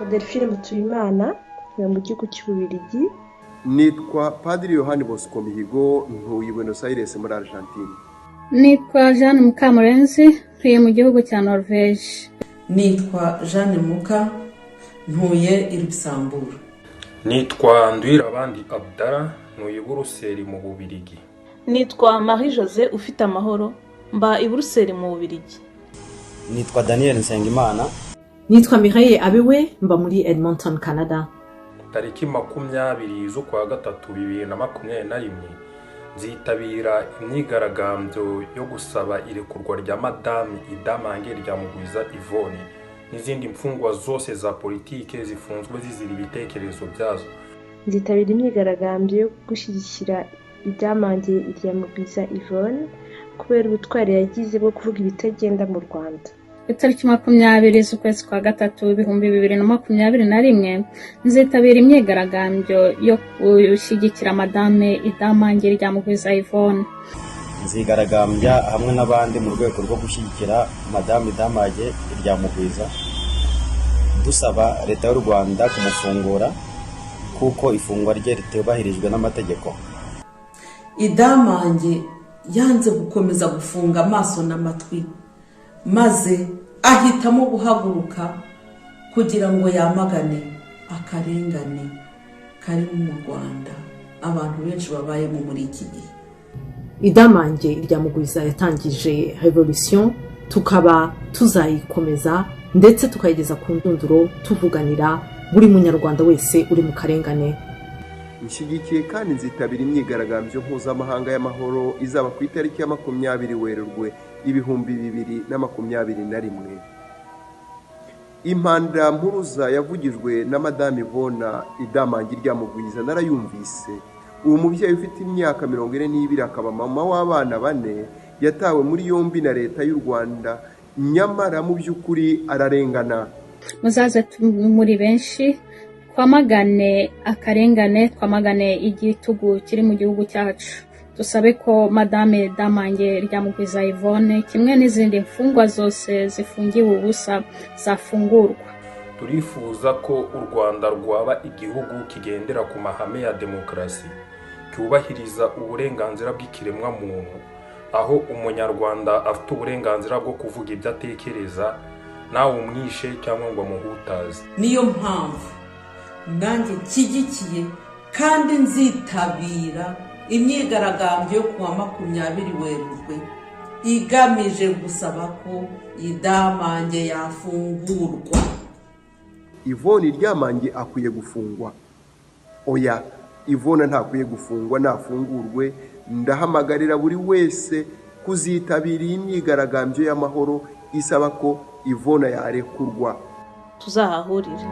nitwa Delphine Mutuyimana mu gihugu cy'Ububiligi. Nitwa Padiri Yohani Bosco Mihigo ntuye Buenos Aires muri Argentine. Nitwa Jeanne Mukamurenzi ntuye mu gihugu cya Norvège. Nitwa Jeanne Muka ntuye i Luxembourg. Nitwa Ndwirabandi Abdallah ntuye Buruseli mu Bubiligi. Nitwa Marie Jose ufite amahoro mba i Buruseli mu Bubiligi. Nitwa Daniel Nsengimana. Nitwa Mireille Abiwe mba muri Edmonton, Canada. Tariki 20 z'ukwa gatatu 2021 nzitabira imyigaragambyo yo gusaba irekurwa rya Madame Idamange Ryamugwiza Yvonne n'izindi mfungwa zose za politike zifunzwe zizira ibitekerezo byazo. Nzitabira imyigaragambyo yo gushyigikira Idamange Ryamugwiza Yvonne kubera ubutwari yagize bwo kuvuga ibitagenda mu Rwanda. Itariki 20 z'ukwezi kwa gatatu 2021 nzitabira imyigaragambyo yo gushyigikira Madame Idamange Ryamugwiza Yvonne. Nzigaragambya hamwe n'abandi mu rwego rwo gushyigikira Madame Idamange Ryamugwiza, dusaba leta y'u Rwanda kumufungura kuko ifungwa rye ritubahirijwe n'amategeko. Idamange yanze gukomeza gufunga amaso n'amatwi, maze ahitamo guhaguruka kugira ngo yamagane akarengane kari mu Rwanda abantu benshi babayemo muri iki gihe. Idamange Ryamugwiza yatangije revolution, tukaba tuzayikomeza ndetse tukayigeza ku ndunduro tuvuganira buri munyarwanda wese uri mu karengane. Nshyigikiye kandi nzitabira imyigaragambyo mpuzamahanga y'amahoro izaba ku itariki ya 20 Werurwe 2021. Impanda mpuruza yavugijwe na Madame Yvonne Idamange Ryamugwiza narayumvise. Uwo mubyeyi ufite imyaka 42 akaba mama w'abana 4 yatawe muri yombi na leta y'u Rwanda, nyamara mu by'ukuri ararengana. Muzaze muri benshi twamagane akarengane, twamagane igitugu kiri mu gihugu cyacu. Tusabe ko Madame Idamange Ryamugwiza Yvonne kimwe n'izindi mfungwa zose zifungiwe ubusa zafungurwa. Turifuza ko u Rwanda rwaba igihugu kigendera ku mahame ya demokrasi, cyubahiriza uburenganzira bw'ikiremwa muntu, aho umunyarwanda afite uburenganzira bwo kuvuga ibyo atekereza nawe umwishe cyangwa ngo amuhutaze. Niyo mpamvu nanjye nshyigikiye kandi nzitabira imyigaragambyo yo kuwa 20 Werurwe igamije gusaba ko Idamange yafungurwa. Yvonne Ryamugwiza akwiye gufungwa. Oya, Yvonne ntakwiye gufungwa, nafungurwe. Ndahamagarira buri wese kuzitabira imyigaragambyo y'amahoro isaba ko Yvonne yarekurwa. Tuzahahurire.